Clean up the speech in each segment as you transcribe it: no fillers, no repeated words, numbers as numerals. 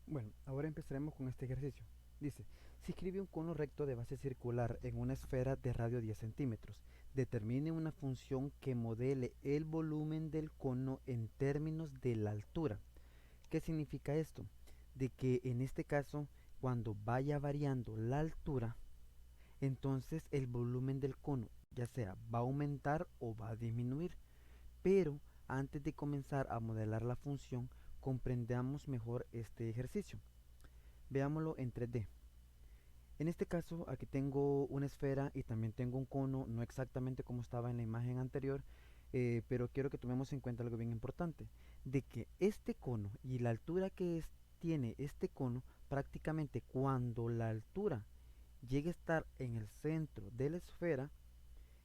Bueno, ahora empezaremos con este ejercicio. Dice, si escribe un cono recto de base circular en una esfera de radio 10 centímetros, determine una función que modele el volumen del cono en términos de la altura. ¿Qué significa esto? De que en este caso, cuando vaya variando la altura, entonces el volumen del cono ya sea va a aumentar o va a disminuir. Pero antes de comenzar a modelar la función, comprendamos mejor este ejercicio. Veámoslo en 3D. En este caso, aquí tengo una esfera y también tengo un cono, no exactamente como estaba en la imagen anterior, pero quiero que tomemos en cuenta algo bien importante, de que este cono y la altura que tiene este cono, prácticamente cuando la altura llegue a estar en el centro de la esfera,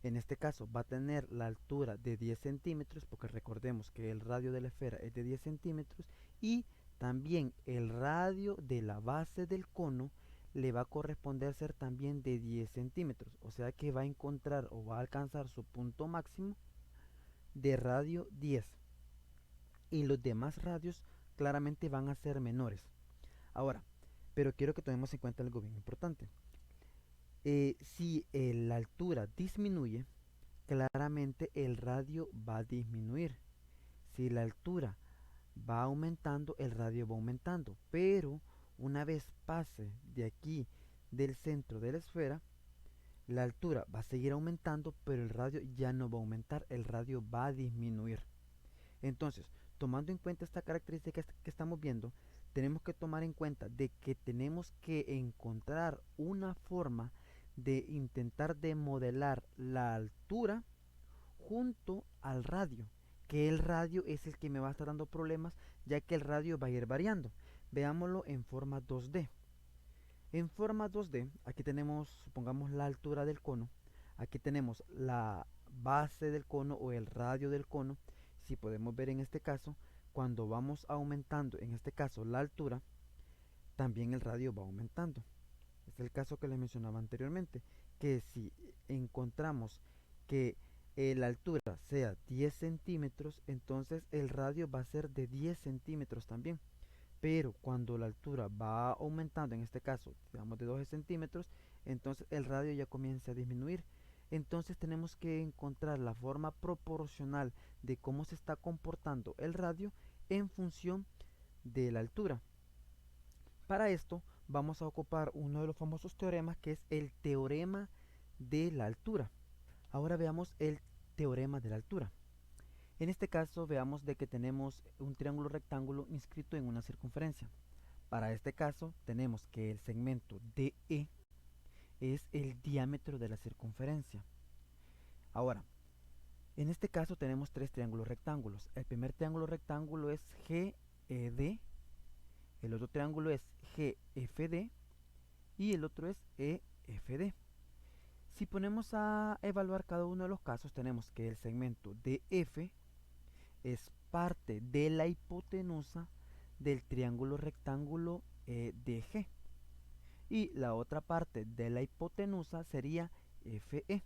en este caso va a tener la altura de 10 centímetros, porque recordemos que el radio de la esfera es de 10 centímetros, y también el radio de la base del cono le va a corresponder ser también de 10 centímetros, o sea que va a encontrar o va a alcanzar su punto máximo de radio 10, y los demás radios claramente van a ser menores. Ahora, pero quiero que tomemos en cuenta algo bien importante. Si la altura disminuye, claramente el radio va a disminuir. Si la altura va aumentando, el radio va aumentando. Pero una vez pase de aquí del centro de la esfera, la altura va a seguir aumentando, pero el radio ya no va a aumentar, el radio va a disminuir. Entonces, tomando en cuenta esta característica que estamos viendo, tenemos que tomar en cuenta de que tenemos que encontrar una forma de intentar de modelar la altura junto al radio, que el radio es el que me va a estar dando problemas, ya que el radio va a ir variando. Veámoslo en forma 2D. En forma 2D, aquí tenemos, supongamos, la altura del cono, aquí tenemos la base del cono o el radio del cono. Si podemos ver en este caso, cuando vamos aumentando, en este caso la altura, también el radio va aumentando. Es el caso que les mencionaba anteriormente, que si encontramos que la altura sea 10 centímetros, entonces el radio va a ser de 10 centímetros también. Pero cuando la altura va aumentando, en este caso, digamos de 12 centímetros, entonces el radio ya comienza a disminuir. Entonces tenemos que encontrar la forma proporcional de cómo se está comportando el radio en función de la altura. Para esto vamos a ocupar uno de los famosos teoremas, que es el teorema de la altura. Ahora veamos el teorema de la altura. En este caso veamos de que tenemos un triángulo rectángulo inscrito en una circunferencia. Para este caso tenemos que el segmento DE es el diámetro de la circunferencia. Ahora, en este caso tenemos tres triángulos rectángulos. El primer triángulo rectángulo es GED, el otro triángulo es GFD y el otro es EFD. Si ponemos a evaluar cada uno de los casos, tenemos que el segmento DF es parte de la hipotenusa del triángulo rectángulo DG, y la otra parte de la hipotenusa sería FE.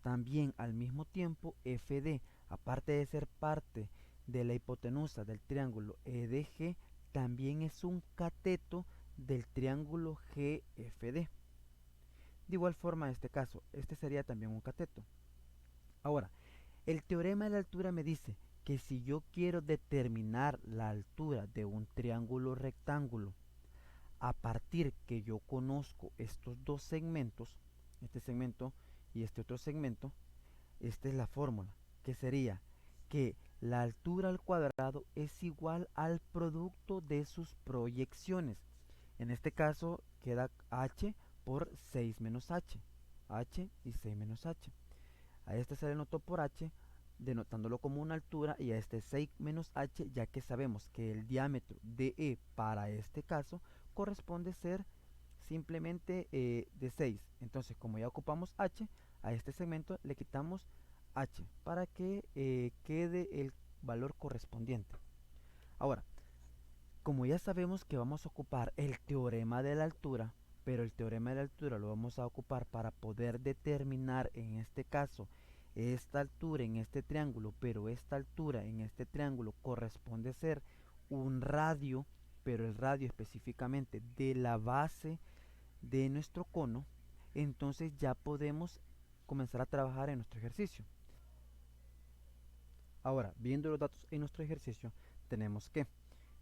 También al mismo tiempo FD, aparte de ser parte de la hipotenusa del triángulo EDG, también es un cateto del triángulo GFD. De igual forma, en este caso, este sería también un cateto. Ahora, el teorema de la altura me dice que si yo quiero determinar la altura de un triángulo rectángulo a partir que yo conozco estos dos segmentos, este segmento y este otro segmento, esta es la fórmula, que sería que la altura al cuadrado es igual al producto de sus proyecciones. En este caso queda h por 6 menos h y 6 menos h. A este se le notó por h, denotándolo como una altura, y a este 6 menos h, ya que sabemos que el diámetro de E para este caso corresponde ser simplemente de 6. Entonces, como ya ocupamos h, a este segmento le quitamos h para que quede el valor correspondiente. Ahora, como ya sabemos que vamos a ocupar el teorema de la altura, pero el teorema de la altura lo vamos a ocupar para poder determinar en este caso esta altura en este triángulo, pero esta altura en este triángulo corresponde ser un radio pero el radio específicamente de la base de nuestro cono, entonces ya podemos comenzar a trabajar en nuestro ejercicio. Ahora, viendo los datos en nuestro ejercicio, tenemos que,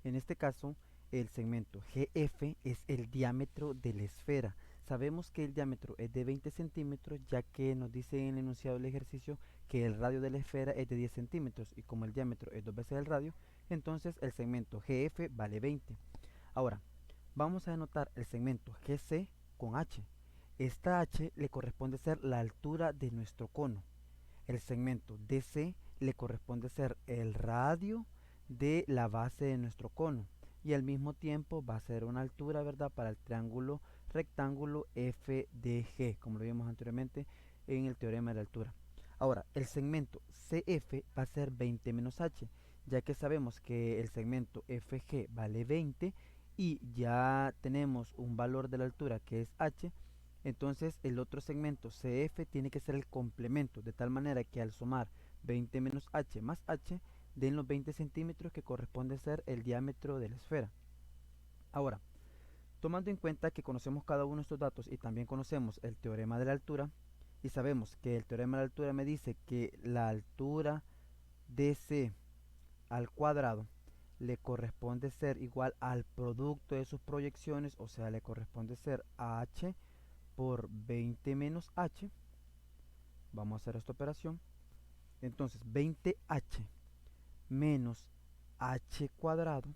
en este caso, el segmento GF es el diámetro de la esfera. Sabemos que el diámetro es de 20 centímetros, ya que nos dice en el enunciado del ejercicio que el radio de la esfera es de 10 centímetros, y como el diámetro es dos veces el radio, entonces el segmento GF vale 20. Ahora, vamos a anotar el segmento GC con H. Esta H le corresponde ser la altura de nuestro cono. El segmento DC le corresponde ser el radio de la base de nuestro cono, y al mismo tiempo va a ser una altura, ¿verdad?, para el triángulo rectángulo FDG, como lo vimos anteriormente en el teorema de la altura. Ahora, el segmento CF va a ser 20 menos H, ya que sabemos que el segmento FG vale 20 y ya tenemos un valor de la altura que es H. Entonces el otro segmento CF tiene que ser el complemento, de tal manera que al sumar 20 menos H más H, den los 20 centímetros que corresponde ser el diámetro de la esfera. Ahora, tomando en cuenta que conocemos cada uno de estos datos y también conocemos el teorema de la altura, y sabemos que el teorema de la altura me dice que la altura DC al cuadrado le corresponde ser igual al producto de sus proyecciones, o sea, le corresponde ser H por 20 menos H. Vamos a hacer esta operación. Entonces 20H menos H cuadrado.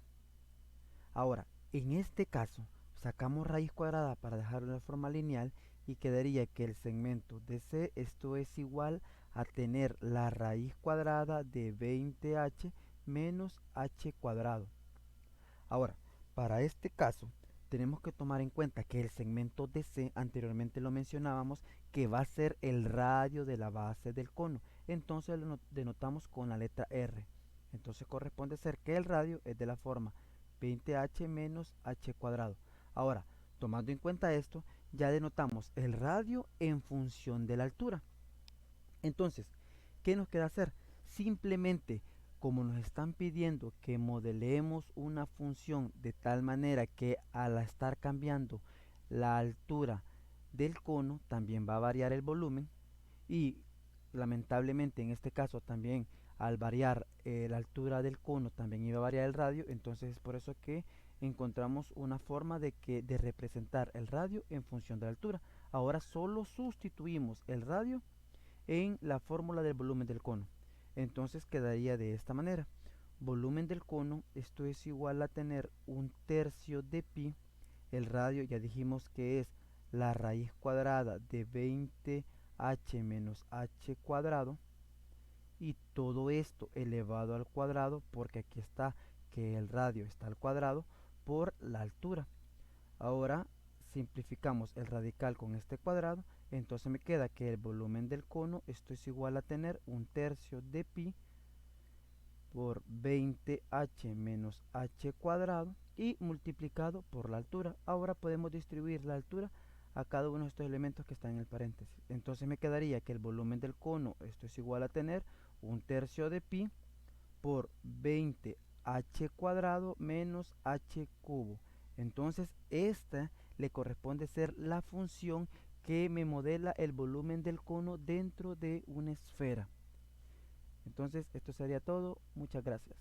Ahora, en este caso, sacamos raíz cuadrada para dejarlo de forma lineal y quedaría que el segmento DC, esto es igual a tener la raíz cuadrada de 20H menos H cuadrado. Ahora, para este caso, tenemos que tomar en cuenta que el segmento DC, anteriormente lo mencionábamos, que va a ser el radio de la base del cono. Entonces lo denotamos con la letra R. Entonces corresponde ser que el radio es de la forma 20H menos H cuadrado. Ahora, tomando en cuenta esto, ya denotamos el radio en función de la altura. Entonces, ¿qué nos queda hacer? Simplemente, como nos están pidiendo que modelemos una función de tal manera que al estar cambiando la altura del cono, también va a variar el volumen, y lamentablemente en este caso también al variar la altura del cono también iba a variar el radio. Entonces es por eso que encontramos una forma de representar el radio en función de la altura. Ahora solo sustituimos el radio en la fórmula del volumen del cono. Entonces quedaría de esta manera: volumen del cono, esto es igual a tener un tercio de pi. El radio ya dijimos que es la raíz cuadrada de 20h menos h cuadrado, y todo esto elevado al cuadrado, porque aquí está que el radio está al cuadrado por la altura. Ahora simplificamos el radical con este cuadrado, entonces me queda que el volumen del cono, esto es igual a tener un tercio de pi por 20h menos h cuadrado y multiplicado por la altura. Ahora podemos distribuir la altura a cada uno de estos elementos que están en el paréntesis. Entonces me quedaría que el volumen del cono, esto es igual a tener un tercio de pi por 20h cuadrado menos h cubo. Entonces esta le corresponde ser la función que me modela el volumen del cono dentro de una esfera. Entonces esto sería todo. Muchas gracias.